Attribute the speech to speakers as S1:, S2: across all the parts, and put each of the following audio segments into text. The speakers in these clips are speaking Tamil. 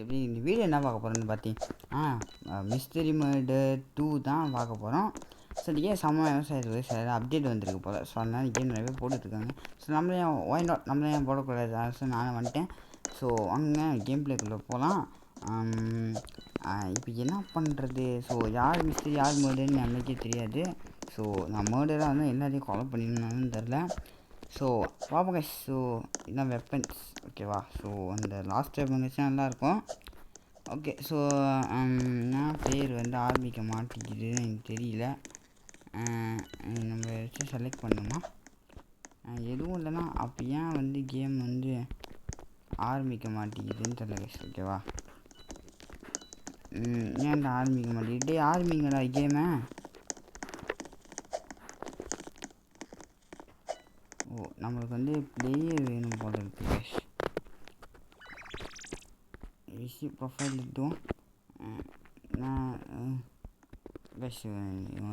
S1: எப்படி இந்த வீடியோ என்ன பார்க்க போகிறோன்னு பார்த்தீங்கன்னா மிஸ்டரி மர்டர் 2 தான் பார்க்க போகிறோம். ஸோ இந்த கேம் செம்ம விவசாயத்துக்கு சில அப்டேட் வந்திருக்கு போல். ஸோ அதனால் கேம் நிறைய போட்டுட்ருக்காங்க. ஸோ நம்மளே ஒயின் அவுட் நம்மளே ஏன் போடக்கூடாது, ஸோ நானும் வந்துட்டேன். ஸோ அங்கே கேம் பிளேக்குள்ளே போகலாம். இப்போ என்ன பண்ணுறது? ஸோ யார் மிஸ்டரி யார் மர்டர்னு நம்மளுக்கே தெரியாது. ஸோ நான் மர்டராக வந்து எல்லாத்தையும் ஃபாலோ பண்ணியிருந்தான்னு தெரில. ஸோ பார்ப்போங்க. ஸோ இதான் வெப்பன்ஸ், ஓகேவா? ஸோ அந்த லாஸ்ட் வெப்பன் வச்சா நல்லாயிருக்கும். ஓகே. ஸோ நான் பேர் வந்து ஆரம்பிக்க மாட்டேங்குதுன்னு எனக்கு தெரியல. நம்ம வச்சு செலக்ட் பண்ணுமா? எதுவும் இல்லைனா அப்போ ஏன் வந்து கேம் வந்து ஆரம்பிக்க மாட்டேங்குதுன்னு தெரியல. ஓகேவா? ஏன்டா ஆரம்பிக்க மாட்டேங்குது? ஆரம்பிங்கடா கேமை. ஓ, நம்மளுக்கு வந்து பிளேயர் வேணும் போல இருக்கு கேஷ். ரிசி ப்ரொஃபைல் இதுவும் நான் கேஷ்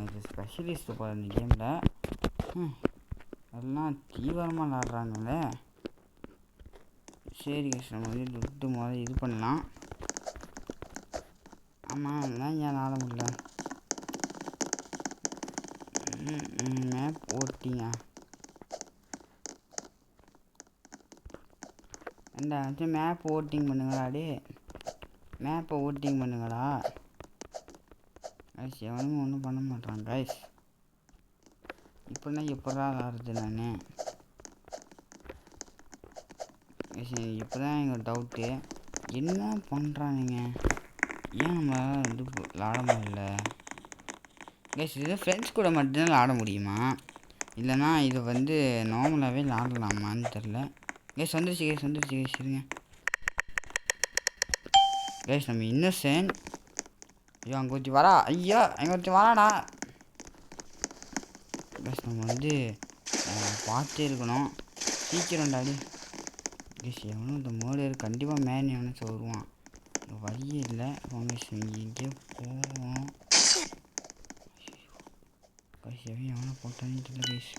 S1: இது ஸ்பெஷலிஸ்ட்டு போல இந்த கேமில். எல்லாம் தீவிரமாக விளாட்றாங்களே. சரி கேஷ், நம்ம வந்து துட்டு முதல்ல இது பண்ணலாம். ஆமாம், அதான் ஏன் ஆட முடியல. மேப் ஓட்டிங்க இந்த மேப் ஓட்டிங் பண்ணுங்களா? மேப்பை ஓட்டிங் பண்ணுங்களா கைஸ்? எவனும் ஒன்றும் பண்ண மாட்டான் கைஸ். இப்போனா எப்படா ஆடுறது நான் கைஸ்? இப்போ தான் எங்கள் டவுட்டு என்ன பண்ணுறானுங்க, ஏன் நம்மளால் இது விளாட முடியல கைஸ்? இது ஃப்ரெண்ட்ஸ் கூட மட்டும்தான் விளாட முடியுமா, இல்லைனா இதை வந்து நார்மலாகவே விளாடலாமான்னு தெரில கைஸ். வந்துருச்சு கைஸ் இருங்க கைஸ். நம்ம இன்னசென்ட். ஐயோ அங்கே ஒருத்தி வரா. ஐயோ அங்கே ஒருத்தி வராடா கைஸ். நம்ம வந்து பார்த்தே இருக்கணும். சீக்கிரம் டாடி கைஸ். எவனும் இந்த மர்டர் கண்டிப்பாக மேன் எவனும் வருவான், வழியே இல்லை. எங்கேயோ போவோம் கைஸ். எவனும் போட்டான்னு தெரியல கைஸ்.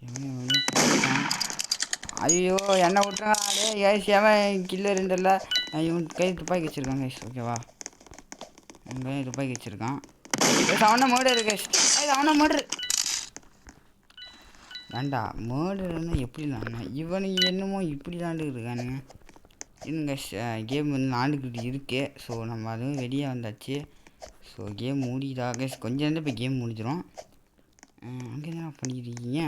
S1: எவனையும் போட்டான். ஐயோ என்ன விட்டுறாடே கைஸ். எவன் கில்லர் தெரியல. இவன் கை துப்பாக்கி வச்சுருக்கான் கைஸ், ஓகேவா? இவன் கை துப்பாக்கி வச்சுருக்கான் கைஸ். அவனை மர்டர் கைஸ். அவனை மர்டர். ஏண்டா மர்டர்னா எப்படி தானே இவனுக்கு என்னமோ இப்படி தாண்டு இருக்கானுங்க. இன்னும் கைஸ் கேம் வந்து நாண்டுக்கிட்டு இருக்கு. ஸோ நம்ம அதுவும் வெளியே வந்தாச்சு. ஸோ கேம் மூடிதா கைஸ்? கொஞ்சம் நேரம் இப்போ கேம் முடிஞ்சிடும். அங்கே என்ன பண்ணிக்கிட்டு இருக்கீங்க?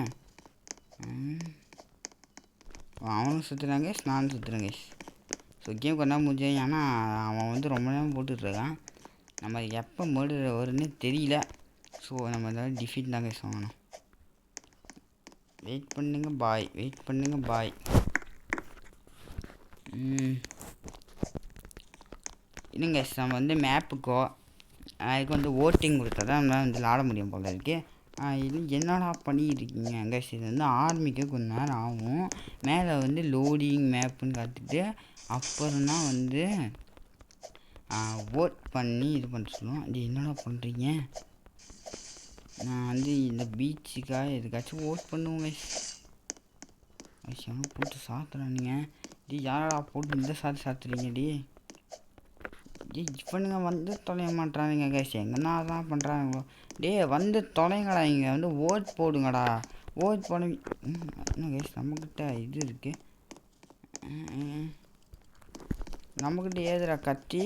S1: அவனும் சுற்றுறான் கைஸ், நானும் சுற்றுறேன் கைஸ். ஸோ கேம் கொண்டா முடிஞ்சேன். ஏன்னா அவன் வந்து ரொம்ப நேரம் போட்டுட்ருக்கான். நம்ம எப்போ மர்டர் வரும்னு தெரியல. ஸோ நம்ம ஏதாவது டிஃபீட் தான் கைஸ் வாங்கணும். வெயிட் பண்ணுங்க பாய். இன்னும் கைஸ் நம்ம வந்து மேப்புக்கோ அதுக்கு வந்து ஓட்டிங் கொடுத்தா தான் நம்மளால் வந்து விளாட முடியும் போல இருக்கு. இது என்னடா பண்ணிக்கிட்டு இருக்கீங்க கைஸ்? இது வந்து ஆரம்பிக்க கொஞ்சம் நேரம் ஆகும். மேலே வந்து லோடிங் மேப்புன்னு காத்துட்டு அப்புறம் தான் வந்து ஓட் பண்ணி இது பண்ண சொல்லுவோம். இது என்னடா பண்ணுறீங்க? நான் வந்து இந்த பீச்சுக்காக எதுக்காச்சும் ஓட் பண்ணுவோம் கைஸ். எவனும் போட்டு சாத்துறானுங்க. யாரா போட்டு இந்த சாத்துறீங்க இவனுங்க வந்து தொலைய மாட்டானுங்க கைஸ். எங்கன்னா தான் பண்ணுறானுங்களோ. வந்து தொலைங்கடா. இங்கே வந்து ஓட் போடுங்கடா. ஓட் போட என்ன கைஸ்? நம்மக்கிட்ட இது இருக்குது. நம்மக்கிட்ட ஏதுடா கத்தி?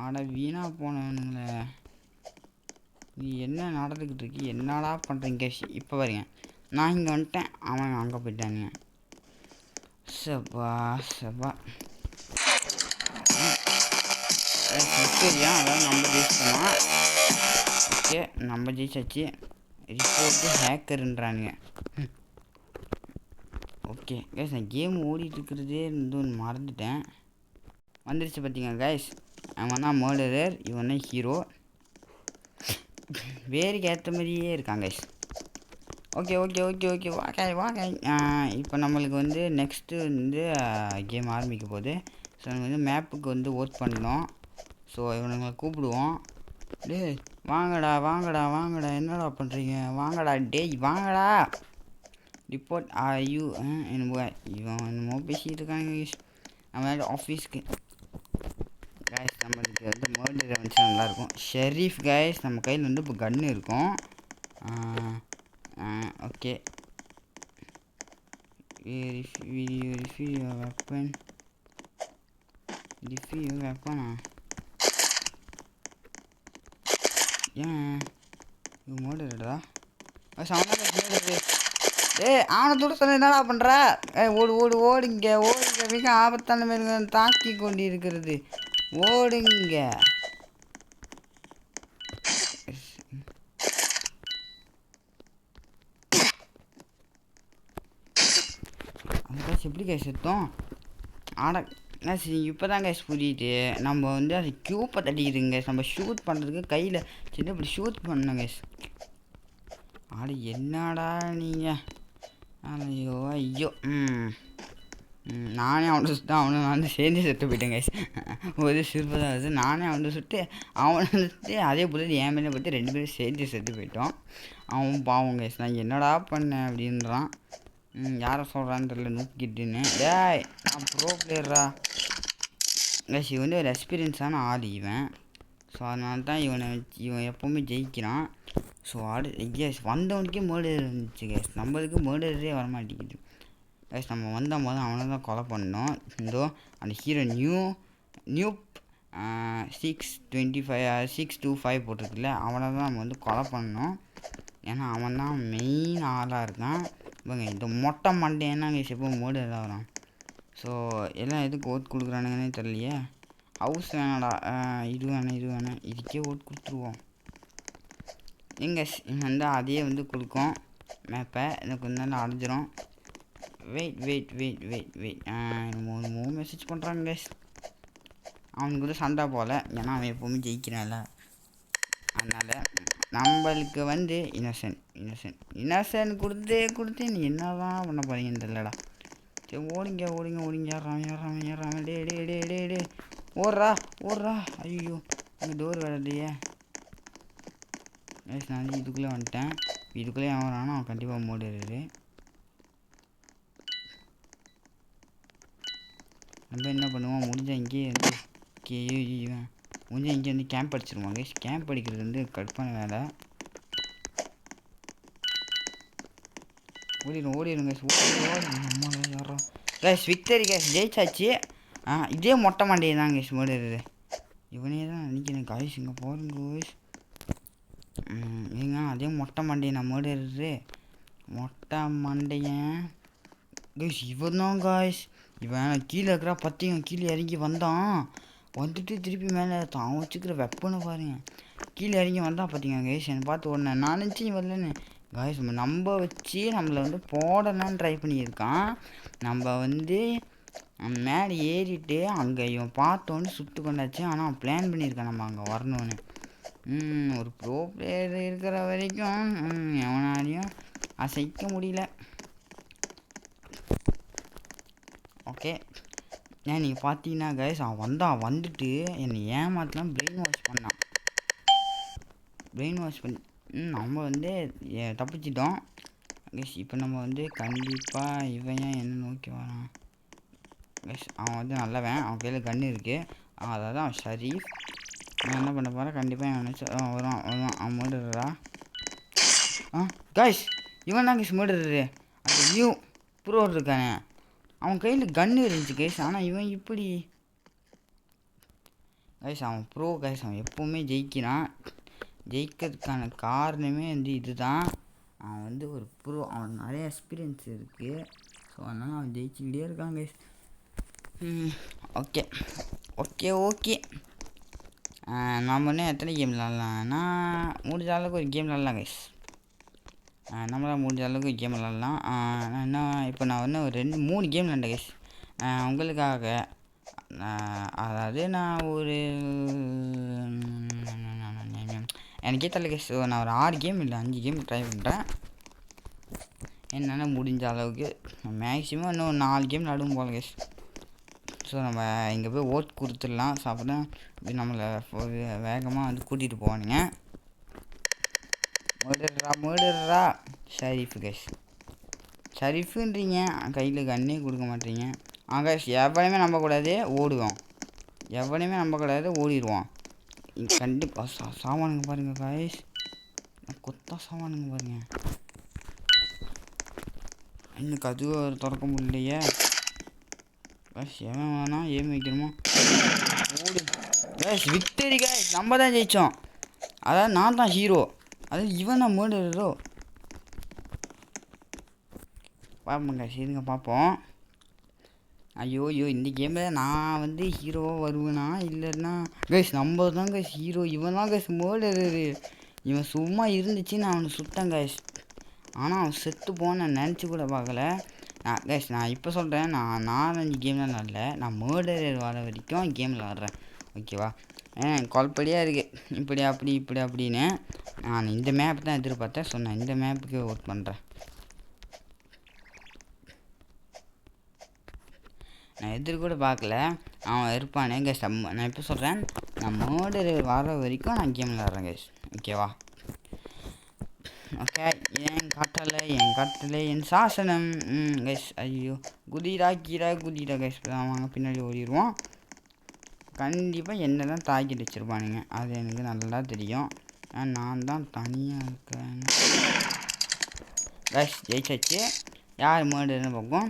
S1: ஆட வீணாக போனவனுங்களே. நீ என்ன நடந்துக்கிட்டு இருக்கு? என்னடா பண்ணுறீங்க கைஸ்? இப்போ பாருங்க, நான் இங்கே வந்துட்டேன், அவன் அங்கே போயிட்டானுங்க. சப்பா சரியா? அதாவது நம்ம ஜெயிச்சிட்டோமா? ஓகே, நம்ம ஜெயிச்சாச்சு. ரிப்போர்ட்டு ஹேக்கருன்றானுங்க. ஓகே கைஸ், நான் கேம் ஓடிட்டுருக்கிறதே வந்து ஒன்று மறந்துட்டேன். வந்துருச்சு பார்த்தீங்க கைஸ். அவன் தான் மர்டரர், இவன் தான் ஹீரோ. வேருக்கு ஏற்ற மாதிரியே இருக்காங்க கைஸ். ஓகே வாங்க. இப்போ நம்மளுக்கு வந்து நெக்ஸ்ட்டு வந்து கேம் ஆரம்பிக்க போகுது. ஸோ நம்ம வந்து மேப்புக்கு வந்து ஓட் பண்ணோம். ஸோ இவனுங்களை கூப்பிடுவோம். வாங்கடா என்னடா பண்ணுறீங்க? வாங்கடா வாங்கடா. ரிப்போர்ட் ஐயோ என்னமோ இவன் என்னமோ பேசிகிட்டு இருக்காங்க. நம்ம ஆஃபீஸ்க்கு மர்டர் வந்துச்சு நல்லாயிருக்கும். ஷெரீஃப் கைஸ், நம்ம கையில் வந்து இப்போ கன்று இருக்கும். ஓகே, வெப்பன் வெப்பனா ஏன் இது மர்டர்டா? அவனை தூட சொல்ல என்னடா பண்ணுற? ஓடு ஓடு ஓடுங்க, ஓடுங்க, மிக ஆபத்தான மேலே தாக்கி கொண்டு இருக்கிறது, ஓடுங்க. அந்த எப்படி கேஸ் எடுத்தோம்? ஆட இப்போ தான் கேஸ் புரியுது. நம்ம வந்து அது க்யூப்பை தட்டிக்கிதுங்க. நம்ம ஷூட் பண்ணுறதுக்கு கையில் சின்ன இப்படி ஷூட் பண்ணோம் கேஸ். ஆட என்னடா நீங்கள்? ஐயோ ஐயோ. நானே அவனை சுட்டு அவனை வந்து சேர்ந்து செத்து போயிட்டேன் கைஸ். ஒரு சிறப்பு தான் அது. நானே அவனை சுட்டு அவனை சுட்டு அதே புள்ளி என் மேலே பற்றி 2 பேரும் சேர்ந்து செத்து போயிட்டோம். அவன் பாவம் கைஸ். நான் என்னடா பண்ணேன் அப்படின்றான். யாரை சொல்கிறான்னு தெரியல, நூக்கிட்டுன்னு. டேய் நான் ப்ரோ பிளேயரா கைஸ். இவன் வந்து ஒரு எக்ஸ்பீரியன்ஸான ஆள் இவன். ஸோ அதனால தான் இவன் எப்போவுமே ஜெயிக்கிறான். ஸோ எஸ் வந்தவனுக்கே மர்டர் இருந்துச்சு கைஸ். நம்மளுக்கு மர்டரே வரமாட்டேங்குது கைஸ். நம்ம வந்த போது அவனை தான் கொலை பண்ணோம். இதோ அந்த ஹீரோ நியூப் 625 போட்டிருக்குல்ல, அவனை தான் நம்ம வந்து கொலை பண்ணோம். ஏன்னா அவன் தான் மெயின் ஆளாக இருக்கான். இவங்க இந்த மொட்டை மண்டேன்னா கைஸ் எப்போ மர்டர் வரான். ஸோ எல்லாம் எதுக்கு ஓட் கொடுக்குறானுங்கன்னே தெரியலையே. ஹவுஸ் வேணாடா, இது வேணாம், இதுக்கே ஓட் கொடுத்துருவோம். எங்க வந்து அதையே வந்து கொடுக்கும் மேப்பை. எனக்கு கொஞ்ச நேரம் அடைஞ்சிரும். வெயிட் 3 மெசேஜ் பண்ணுறாங்க கைஸ். அவனுக்கு கூட சண்டை போகல, ஏன்னா அவன் எப்போவுமே ஜெயிக்கிறான்ல. அதனால் நம்மளுக்கு வந்து இன்னசென்ட் கொடுத்து நீ என்ன தான் பண்ண போகிறீங்கன்னு தெரியலடா. சரி ஓடிங்க. ஏறாம டே ஓடுறா. ஐயோ அங்கே டோர் வரலையே. நான் இதுக்குள்ளே வந்துட்டேன். இதுக்குள்ளே அவன் வரானா அவன் கண்டிப்பாக மோடிடுது. நம்ம என்ன பண்ணுவோம், முடிஞ்சால் இங்கேயே வந்து இங்கே வந்து கேம்ப் அடிச்சிருவாங்க. கேம்ப் அடிக்கிறது வந்து கடுப்பான வேலை. ஓடிடுங்க யாரோ கேஸ். Victory case, ஜெயிச்சாச்சு. இதே மொட்டை மாண்டையே தான் கேஸ் மோடிடுது. இவனே தான் நினைக்கிறேன் காய்ஸ். இங்கே போகிறேன் கோய்ஸ். ஏங்க அதே மொட்டை மண்டையை நான் மோடிடுறது. மொட்டை மண்டையன் கைஸ் இவன் தான் காய்ஸ். இவன் கீழே இருக்கிறா பற்றியும் கீழே இறங்கி வந்தான். வந்துட்டு திருப்பி மேலே தான் வச்சுக்கிற வெப்பனை பாருங்க. கீழே இறங்கி வந்தான் பார்த்தீங்க கைஸ். என்னை பார்த்து உடனே நான் நினச்சி வரலன்னு காய்ஸ். நம்ம வச்சு நம்மளை வந்து போடலான்னு ட்ரை பண்ணியிருக்கான். நம்ம வந்து மேலே ஏறிட்டு அங்கே இவன் பார்த்தோன்னு சுட்டு கொண்டாச்சு. ஆனால் அவன் பிளான் பண்ணியிருக்கான் நம்ம அங்கே வரணுன்னு. ஒரு ப்ரோ பிளேயர் இருக்கிற வரைக்கும் எவனாலையும் அசைக்க முடியல. ஓகே, ஏன் நீங்கள் பார்த்தீங்கன்னா கைஸ் அவன் வந்துட்டு என்னை ஏமாத்தலாம் பிரெயின் வாஷ் பண்ணி நம்ம வந்து தப்பிச்சிட்டோம் கைஸ். இப்போ நம்ம வந்து கண்டிப்பாக இவன் என்ன நோக்கி வரான் கைஸ். அவன் வந்து நல்லவன், அவன் கையில் கன்று இருக்குது. அதாவது அவன் ஷரீஃப். நான் என்ன பண்ண போகிறேன், கண்டிப்பாக என் வருவான். அவன் மர்டரா கைஸ். இவன் தான் கைஸ் மர்டரு. அந்த நியூ ப்ரோ இருக்கானே, அவன் கையில் கன்று இருந்துச்சு கைஸ். ஆனால் இவன் இப்படி கைஸ் அவன் ப்ரோ கைஸ். அவன் எப்போவுமே ஜெயிக்கிறான். ஜெயிக்கிறதுக்கான காரணமே வந்து இதுதான். அவன் வந்து ஒரு ப்ரோ, அவன் நிறைய எக்ஸ்பீரியன்ஸ் இருக்குது. ஸோ அதனால் அவன் ஜெயிச்சுக்கிட்டே இருக்கான் கைஸ். ஓகே நம்ம இன்னும் எத்தனை கேம் விளாட்லாம்னா முடிஞ்ச அளவுக்கு ஒரு கேம் விளாட்லாம் கைஸ். நம்மளால் முடிஞ்ச அளவுக்கு கேம் விளாட்லாம். இப்போ நான் வந்து ஒரு 3 கேம் விளாண்டேன் கைஸ் உங்களுக்காக. அதாவது நான் ஒரு எனக்கே தெரியல கைஸ். நான் ஒரு 6 கேம் இல்லை 5 கேம் ட்ரை பண்ணுறேன். என்னென்னா முடிஞ்ச அளவுக்கு மேக்ஸிமம் இன்னும் 4 கேம் விளாடுவோம் போல கைஸ். ஸோ நம்ம இங்கே போய் ஓட் கொடுத்துடலாம். ஸோ அப்போ தான் நம்மளை வேகமாக வந்து கூட்டிகிட்டு போவானுங்க. மர்டரா ஷரீஃபு கைஸ். ஷரீஃபுன்றீங்க, கையில் கண்ணே கொடுக்க மாட்டீங்க. கைஸ் எவனையுமே நம்பக்கூடாது, ஓடிடுவோம். ஓடிடுவோம். கண்டிப்பாக சாமானுங்க பாருங்கள் காய்ஸ், கொத்தா சாமானுங்க பாருங்க. எனக்கு அதுவும் ஒரு திறக்க முடியலையே காய்ஸ். எவன் வேணா ஏம் வைக்கணுமோ ஓடு காய்ஸ். விக்டரி காய்ஸ், நம்ம தான் ஜெயித்தோம். அதாவது நான் தான் ஹீரோ, அதாவது இவன் தான் மர்டரரோ. பார்ப்போம் காய்ஸ், இருங்க பார்ப்போம். ஐயோ இந்த கேமில் நான் வந்து ஹீரோவாக வருவேனா இல்லைன்னா கைஸ் நம்ம தான் கைஸ் ஹீரோ. இவன் தான் கைஸ் மர்டரரு. இவன் சும்மா இருந்துச்சு நான் அவனை சுட்டேன் கைஸ். ஆனால் அவன் செத்து போன நினச்சி கூட பார்க்கல. கைஸ் நான் இப்போ சொல்கிறேன், நான் 4-5 கேம்லாம் விளாடல, நான் மர்டரர் வர வரைக்கும் கேமில் விளாட்றேன் ஓகேவா. குழப்படியாக இருக்குது இப்படி அப்படின்னு. நான் இந்த மேப் தான் எதிர்பார்த்தேன். ஸோ நான் இந்த மேப்புக்கு ஒர்க் பண்ணுறேன். நான் எதிர்கூட பார்க்கல அவன் இருப்பானே கைஸ். நான் இப்போ சொல்கிறேன், நான் மர்டர் வர வரைக்கும் நான் கேம் விளாட்றேன் கைஸ் ஓகேவா. ஓகே, என் கட்டளை என் சாசனம் கைஸ். ஐயோ குதிரா கைஸ். வாங்க பின்னாடி ஓடிடுவோம். கண்டிப்பாக என்ன தான் தாக்கிட்டு வச்சுருப்பானுங்க, அது எனக்கு நல்லா தெரியும். நான் தான் தனியாக இருக்கேன் கைஸ். ஜெயிச்சாச்சு. யார் மர்டர்னு பார்ப்போம்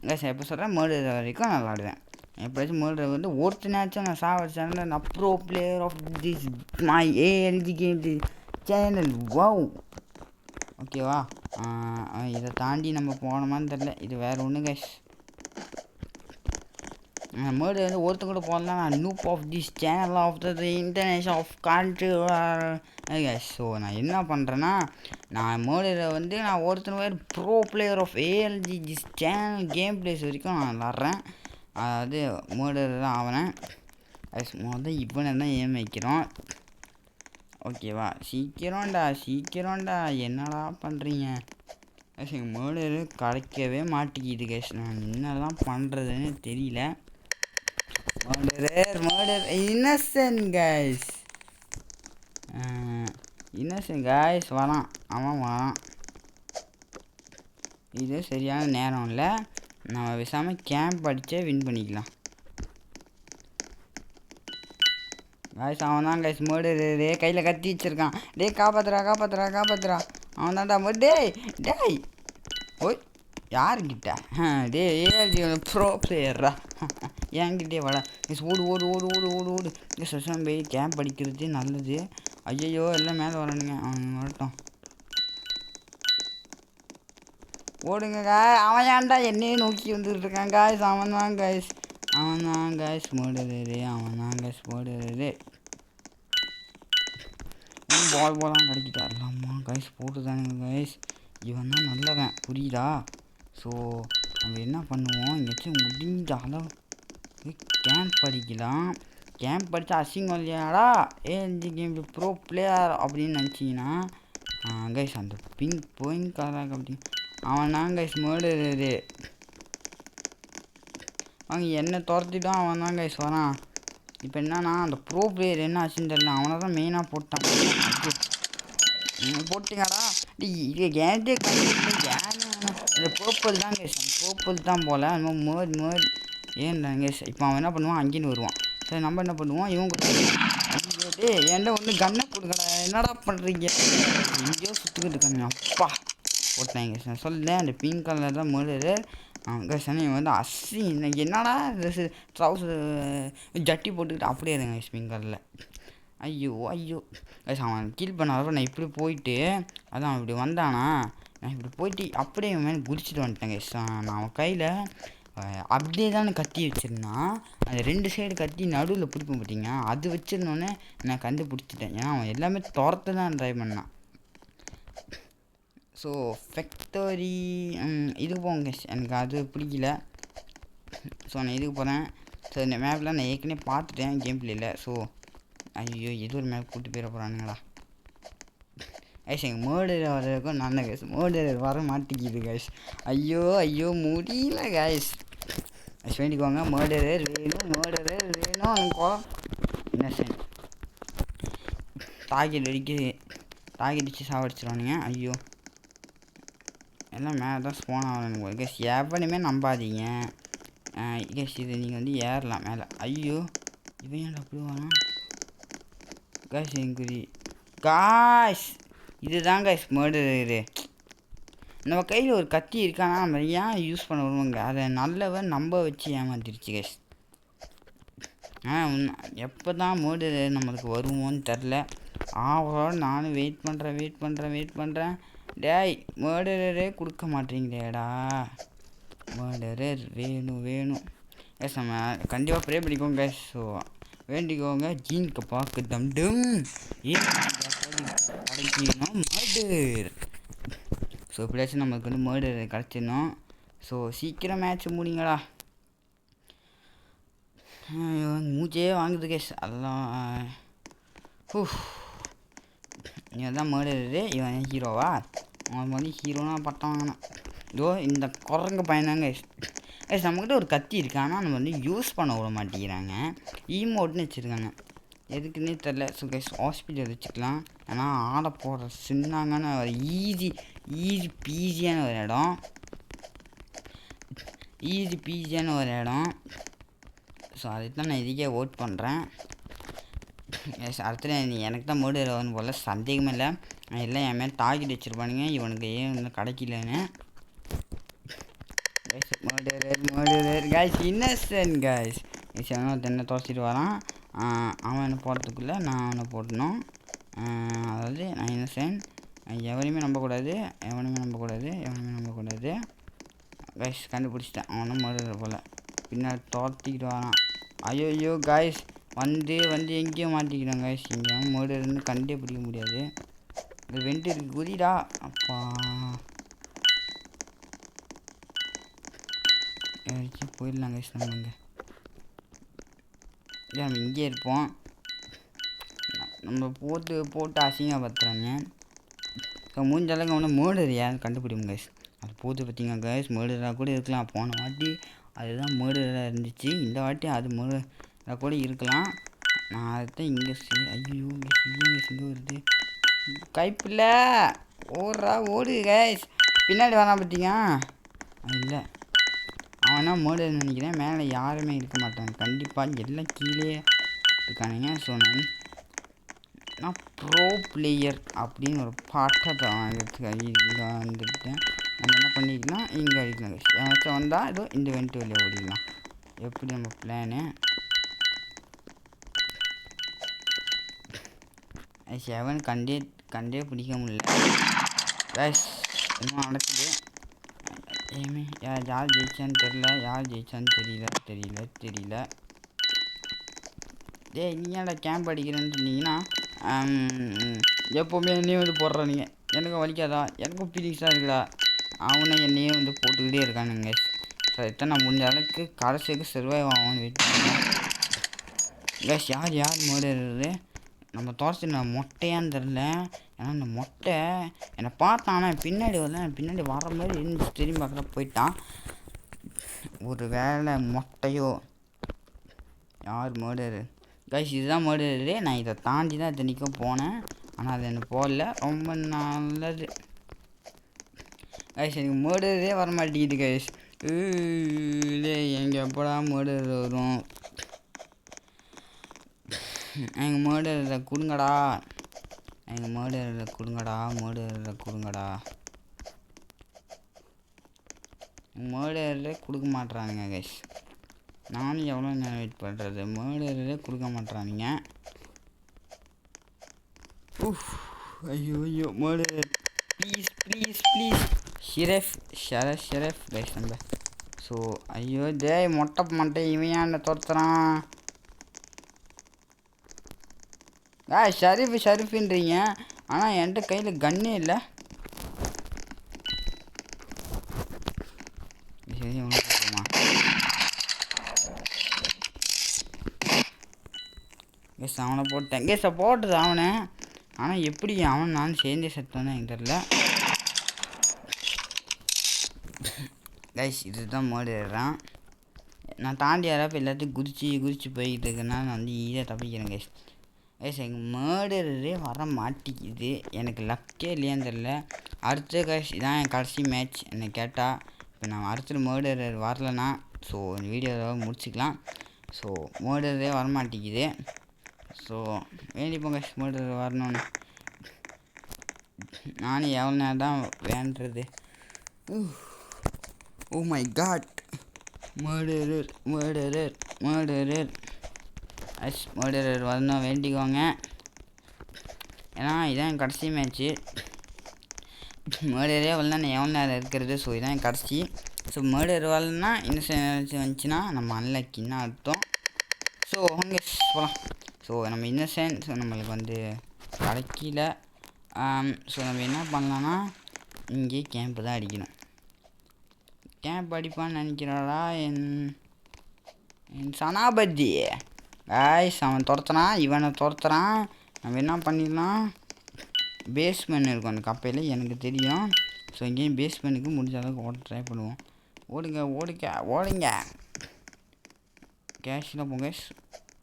S1: கைஸ். எப்போ சொல்கிறேன், மர்டர் வரைக்கும் நான் விளாடுவேன். எப்படியாச்சும் மர்டர் வந்து ஒருத்தனாச்சும் நான் சாவடிச்சேன்னா நான் pro player of this my ALG game channel. Wow ஓகேவா. இதை தாண்டி நம்ம போனோமான்னு தெரில. இது வேறு ஒன்று கைஸ். மர்டர் வந்து ஒருத்தர் கூட போடலாம். நான் noob of this channel of the international of country guys. So நான் என்ன பண்ணுறேன்னா, நான் மர்டரை வந்து நான் ஒருத்தர் pro player of ALG this channel game plays வரைக்கும் நான் விளாட்றேன். அதாவது மர்டர் தான் ஆகிறேன் கைஸ். முதல் இவனை தான் ஏம் வைக்கிறோம் ஓகேவா. சீக்கிரம்டா என்னடா பண்ணுறீங்க கைஸ். எங்கள் மர்டரு கிடைக்கவே மாட்டேங்கிது கைஸ். நான் என்னெல்லாம் பண்ணுறதுன்னு தெரியல. மர்டர் இன்னசென்ட் கைஸ் வரான். அவன் வரான். இது சரியான நேரம் இல்லை, நம்ம பேசாமல் கேம்ப் அடித்தே வின் பண்ணிக்கலாம் கைஸ். அவன் தான் கைஸ் மர்டர். கையில் கத்தி வச்சுருக்கான். காப்பாத்துறா. அவன் தான்டா டேய் ஓய் யாருக்கிட்ட ஏஎல்ஜி ப்ரோ பிளேயர்ரா என்கிட்டே வாடா கைஸ். ஓடு கைஸ். போய் கேம்ப் அடிக்கிறது நல்லது. ஐயோ எல்லாம் மேலே வரணுங்க. அவன் வரட்டும். ஓடுங்க அவன் ஏன்டா என்னையே நோக்கி வந்துட்டு இருக்கான் காய்ஸ். அவன் தான் காய்ஸ் மர்டரரு. பால்லாம் கிடைக்கிட்டா இல்லாமா காய்ஸ். போட்டுதானுங்க காய்ஸ். இவன் தான் நல்லவன் புரியுதா. ஸோ நம்ம என்ன பண்ணுவோம், எங்கேயாச்சும் முடிஞ்ச அளவு கேம்ப் அடிக்கலாம். கேம்ப் அடித்தா அசிங்கம் இல்லையாடா ஏஎல்ஜி கேம் ப்ரோ பிளேயர் அப்படின்னு நினச்சிங்கன்னா கைஸ். அந்த பிங்க் கலராக அப்படி அவன் தான் கைஸ் மர்டரரு. வாங்க என்னை துரத்திட்டான். அவன் தான் கைஸ் வரான். இப்போ என்னன்னா அந்த ப்ரோ பிளேயர் என்ன ஆச்சுன்னு தெரியல, அவனை தான் மெயினாக போட்டான். போட்டிங்கடா இது கேட்டே இந்த பர்பிள் தான் கைஸ். அந்த பர்பிள் தான் போல் அந்த மேர்ட் ஏன்டா கைஸ். இப்போ அவன் என்ன பண்ணுவான், அங்கேன்னு வருவான். சரி நம்ம என்ன பண்ணுவோம், இவங்க டே ஏன்டா ஒன்று கண்ணை கொடுக்கடா என்னடா பண்ணுறீங்க. எங்கேயோ சுற்றுக்கிட்டு இருக்காங்க. அப்பா போட்டாங்க கைஸ். நான் சொல்லேன் அந்த பிங்க் கலர் தான் மர்டரு. கைஸ் இவன் வந்து என்னடா ட்ரெஸ்ஸு ட்ரௌசர் ஜட்டி போட்டுக்கிட்டு அப்படியே இருங்க கைஸ் பிங்க் கலரில். ஐயோ கைஸ் அவன் கீல் பண்ணாதப்போ நான் இப்படி போயிட்டு அதான் இப்படி வந்தானா, நான் இப்படி போயிட்டு அப்படியே இவன் மேலே குதிச்சுட்டு வந்துட்டேன் கைஸ். நான் அவன் கையில் அப்படியே தான் கத்தி வச்சுருந்தான். அந்த 2 சைடு கத்தி நடுவில் பிடிப்போம் பார்த்தீங்க, அது வச்சுருந்தோன்னே நான் கண்டுபிடிச்சிட்டேன். ஏன்னா அவன் எல்லாமே துரத்து தான் ட்ரை பண்ணான். ஸோ ஃபேக்டரி இதுக்கு போங்க கைஸ். எனக்கு அது பிடிக்கல. ஸோ நான் இதுக்கு போகிறேன். ஸோ இந்த மேப்பில் நான் ஏற்கனவே பார்த்துட்டேன் கேம் பிளேயில். ஸோ ஐயோ ஏதோ ஒரு மேப் கூப்பிட்டு போயிட போகிறானுங்களா கைஸ். எங்கள் மர்டர் வர்றதுக்கும் நான் கைஸ் மர்டர் வர மாட்டேங்குது கைஸ். ஐயோ முடியல கைஸ். வேண்டிக்கோங்க மர்டரர் வேணும் இன்னசென்ட். தாக்கிடிச்சு சாவடிச்சிருவானுங்க. ஐயோ எல்லாம் மேலே தான் ஸ்போன் ஆகணும் கைஸ். எவனுமே நம்பாதீங்க கைஸ். இது நீங்கள் வந்து ஏறலாம் மேலே. ஐயோ இவன் ஏன்டா அப்படி வரான். கைஸ் எங்குரி காய்ஸ் இதுதான் கைஸ் மர்டரு. நம்ம கையில் ஒரு கத்தி இருக்கானா நம்ம ஏன் யூஸ் பண்ண வருவாங்க, அதை நல்லவன் நம்ப வச்சு ஏமாத்திருச்சு கைஸ். எப்போ தான் மர்டரு நம்மளுக்கு வருவோன்னு தெரில. ஆவலோட நானும் வெயிட் பண்ணுறேன். டேய் மர்டரே கொடுக்க மாட்டேங்கிறேடா. மர்டரர் வேணும் கைஸ். நம்ம கண்டிப்பாக ப்ரே பண்ணிக்கோங்க கைஸ். ஸோ வேண்டிக்கோங்க ஜீனுக்கு பார்க்க தம்டும் கிடைக்கணும் மர்டர். ஸோ எப்படியாச்சும் நமக்கு வந்து மர்டர் கிடச்சிடணும். ஸோ சீக்கிரம் மேட்ச் முடிங்கடா. மூச்சே வாங்குது கைஸ். அதெல்லாம் இவன் தான் மர்டரு. இவன் ஹீரோவா? அவன் வந்து ஹீரோனா பட்டம் வாங்கினான். இதோ இந்த குரங்கு பையனாங்க கைஸ். கைஸ் நம்மக்கிட்ட ஒரு கத்தி இருக்கு, ஆனால் நம்ம வந்து யூஸ் பண்ண விட மாட்டேங்கிறாங்க. ஈமோட்னு வச்சுருக்காங்க, எதுக்குன்னே தெரில. ஸோ கைஸ் ஹாஸ்பிட்டல் வச்சுக்கலாம். ஏன்னா ஆட போடுற சின்னாங்கன்னு ஒரு ஈஸி பீஸியான ஒரு இடம். ஸோ அதுக்கு தான் நான் இதுக்கே ஓட் பண்ணுறேன். எஸ் அடுத்த நீ எனக்கு தான் மர்டர் வரும்னு போல சந்தேகமே இல்லை. எல்லாம் என் மேலே டார்கெட் வச்சுருப்பானுங்க, இவனுக்கு ஏன் வந்து கிடைக்கலன்னு. Murder guys Innocent guys. அவன் தென்னை துவச்சிட்டு வரான். அவன் என்ன போடுறதுக்குள்ளே நான் அவனை போட்டணும். அதாவது நான் இன்னசென்ட். எவனையுமே நம்பக்கூடாது. கைஸ் கண்டுபிடிச்சிட்டேன். அவனும் மர்டர் போல் பின்னாடி துரத்திக்கிட்டு வரான். ஐயோ கைஸ் வந்து எங்கேயோ மாட்டிக்கிட்டான் கைஸ். எங்கேயும் மர்டர்னு கண்டே பிடிக்க முடியாது. இது வெண்டு இருக்கு, குதிடா. அப்பா போயிடலாம் கைஸ். நம்ம இங்கே இருப்போம். நம்ம போட்டு அசிங்கப்படுத்துறாங்க. ஸோ முடிஞ்ச அளவுக்கு அவனை மர்டர் யாரும் கண்டுபிடிக்கும் கைஸ். அது போட்டு பார்த்தீங்க கைஸ், மர்டராக கூட இருக்கலாம். போன வாட்டி அதுதான் மர்டராக இருந்துச்சு, இந்த வாட்டி அது மர்டராக கூட இருக்கலாம். நான் அதுதான் இங்கே ஐயோ இங்கே வருது கைப்பில்ல. ஓடு கைஸ். பின்னாடி வரான் பார்த்தீங்க. இல்லை அவனா மர்டர் நினைக்கிறேன். மேலே யாருமே இருக்க மாட்டாங்க கண்டிப்பாக, எல்லாம் கீழே இருக்கானுங்க. ஸோ நான் ப்ரோ பிளேயர் அப்படின்னு ஒரு பாட்டத்தை வாங்கிறதுக்கு இங்கே வந்துட்டேன். நம்ம என்ன பண்ணிக்கலாம், இங்கே அடிக்கலாம் கைஸ். யாராச்சும் வந்தால் ஏதோ இந்த வெண்ட்டு வெளியே ஓடிடலாம். எப்படி நம்ம பிளானு? செவன் கண்டே பிடிக்க முடியல கைஸ். இன்னும் நடக்குது. யார் ஜெயிச்சான்னு தெரியல. டேய் நீ ஏன்டா கேம்ப் அடிக்கிறேன்னு சொன்னீங்கன்னா எப்போவுமே என்னையும் வந்து போடுறானுங்க. எனக்கும் வலிக்காதா? எனக்கும் ஃபீலிங்ஸாக இருக்குதா? அவனை என்னையே வந்து போட்டுக்கிட்டே இருக்கானுங்க. ஸோ இத்தனை நான் முடிஞ்ச அளவுக்கு கடைசிக்கு சர்வைவ் ஆகும்னு வெயிட் பண்ணுறேன் கைஸ். யார் மர்டர் நம்ம துரத்துன மொட்டையான்னு தெரில. ஏன்னா அந்த மொட்டை என்னை பார்த்தானா பின்னாடி வர மாதிரி இருந்துச்சு. திரும்பி பார்க்குற போயிட்டான். ஒரு வேளை மொட்டையோ. யார் மர்டரு கைஸ்? இதுதான் மர்டரு. நான் இதை தாண்டி தான் இத்தனைக்கும் போனேன், ஆனால் அது எனக்கு போடல. ரொம்ப நல்லது கைஸ். எனக்கு மர்டரே வர மாட்டேங்குது கைஸ். எங்கே எப்படா மர்டர் வரும்? எங்கள் மர்டரை கொடுங்கடா. மர்டரே கொடுக்க மாட்றானுங்க கைஸ். நானும் எவ்வளோ நேரம் வெயிட் பண்ணுறது, மர்டரே கொடுக்க மாட்றானுங்க. ஐயோ மர்டர் ப்ளீஸ் ஷெரஃப் கைஸ் நம்ம. ஸோ ஐயோ டேய் மொட்டை இவன் ஏன் துரத்துறான்? ஷரீஃபுன்றீங்க, ஆனால் என்கிட்ட கையில் கன்னே இல்லை. அவனை போட்டேன் போட்டுது அவனை. ஆனால் எப்படி அவன் நான் சேர்ந்தே செத்தானே எனக்கு தெரில கைஸ். இதுதான் மர்டர்றான். நான் தாண்டி யாராவது எல்லாத்தையும் குதிச்சு போய்கிட்டு இருக்கேன்னா நான் வந்து ஈஸியாக தப்பிக்கிறேன் கைஸ். எங்கள் மர்டரே வர மாட்டேங்குது. எனக்கு லக்கே இல்லையான்னு தெரில. அடுத்த கைஸ் இதான் என் கடைசி மேட்ச் என்னை கேட்டால். இப்போ நான் அடுத்த மர்டரர் வரலன்னா ஸோ இந்த வீடியோவை முடிச்சுக்கலாம். ஸோ மர்டரே வரமாட்டேங்குது. ஸோ வேண்டிப்போம் கைஸ் மர்டர் வரணும்னு. நானும் எவ்வளோ நேரம் தான் வேண்டுறது. Oh my God, murderer murderer murderer murderer வரணும் வேண்டிக்கோங்க. ஏன்னா இதான் கடைசி மேட்ச்சு. மர்டரே வரலன்னா நான் எவ்வளோ நேரம் இருக்கிறது. ஸோ இதான் கடைசி. ஸோ மர்டர் வரலன்னா இன்னசென்ட் வந்துச்சுன்னா நம்ம அன்லக்கின்னு அர்த்தம். ஸோ அங்கே போகலாம். ஸோ நம்ம இன்னசென்ட் ஸோ நம்மளுக்கு வந்து கிடைக்கல. ஸோ நம்ம என்ன பண்ணலான்னா இங்கே கேம்ப்பு தான் அடிக்கணும். கேம்ப் அடிப்பான்னு நினைக்கிறாடா என் சனாபதி. காய்ஸ் அவன் துரத்துறான், இவனை துரத்துறான். நம்ம என்ன பண்ணிடலாம், பேஸ்மெண்ட் இருக்கும் அந்த கப்பையில் எனக்கு தெரியும். ஸோ இங்கேயும் பேஸ்மெண்ட்டுக்கு முடிஞ்ச அளவுக்கு ஓட ட்ரை பண்ணுவோம். ஓடுங்க ஓடுங்க ஓடுங்க. கேஷில் போங்க,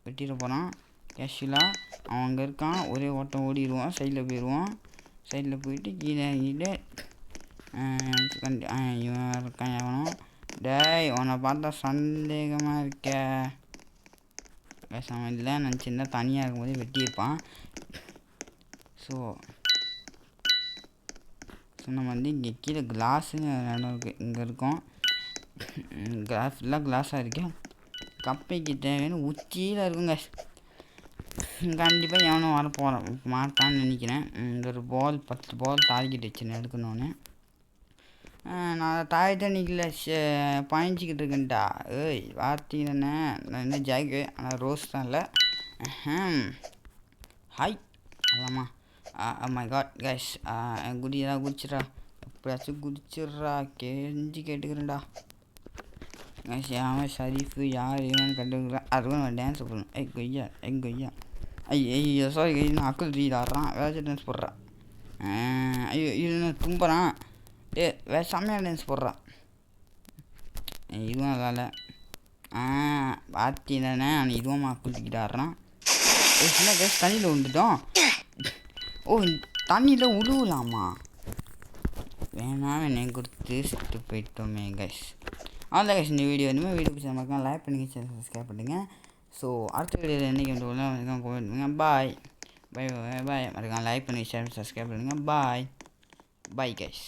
S1: வெட்டிட போகிறான். கேஷிலாக அவன் அங்கே இருக்கான். ஒரே ஓட்டம் ஓடிடுவான். சைடில் போயிடுவான். சைடில் போயிட்டு கீழே இறங்கிட்டு இவன் இருக்கான். எவனும் டேய் உன்னை பார்த்தா சந்தேகமாக இருக்க. அவன் இல்லை நினச்சிருந்தா தனியாக இருக்கும்போதே வெட்டியிருப்பான். ஸோ நம்ம வந்து இங்கே கீழே கிளாஸுன்னு இடம் இருக்குது. இங்கே இருக்கோம். ஃபுல்லாக கிளாஸாக இருக்கேன். கப்பைக்கு தேவையான உச்சியில் இருக்குங்க. கண்டிப்பாக எவனும் வர போகிறான் மாட்டான்னு நினைக்கிறேன். இந்த ஒரு பால் 10 பால் டார்கெட் வச்சுன்னு எடுக்கணுன்னு. நான் தாய் தண்ணிக்குள்ள பாய்ஞ்சிக்கிட்டு இருக்கேன்டா. ஏய் வார்த்தை தானே. நான் என்ன ஜாக்கு, ஆனால் ரோஸ் தான் இல்லை. ஹாய் அல்லாமா. மை காட் கைஸ், குடியெல்லாம் குடிச்சிட்றா. எப்படியாச்சும் குடிச்சிட்றா. கெஞ்சி கேட்டுக்கிறேன்டா கைஸ். அவன் ஷரீஃபு யார் இவன் கண்டுக்கிறான். அதுவும் நான் டான்ஸ் போடணும். கொய்யா ஐயோ சாரி கை. நான் அக்குள் ரீட் ஆடுறான். வேறு டான்ஸ் போடுறான். ஐயோ இது தும்புறான். வேறு செம்மையாக டான்ஸ் போடுறான். இதுவும் அதால் பார்த்தி தானே. ஆனால் இதுவும் அக்குள்கிட்ட ஆடுறான். சின்ன கேஸ் தண்ணியில் விழுந்துட்டோம். ஓ தண்ணியில் உழுவலாமா? வேணாம் என்னை கொடுத்து செத்து போயிட்டோமே கைஸ். அவ்வளோ கைஸ் இந்த வீடியோ வந்து வீடியோ பிடிச்ச மக்கள் லைக் பண்ணுங்கள், சேனல் சப்ஸ்கிரைப் பண்ணுங்கள். ஸோ அடுத்த வீடியோவில் என்றைக்கு வந்து உள்ள கோமெண்ட் பண்ணுங்கள். பாய் பாய் பாய் பாய். மறக்காம லைக் பண்ணுங்கள், சேனல் சப்ஸ்கிரைப் பண்ணுங்கள். பாய் பாய் கைஸ்.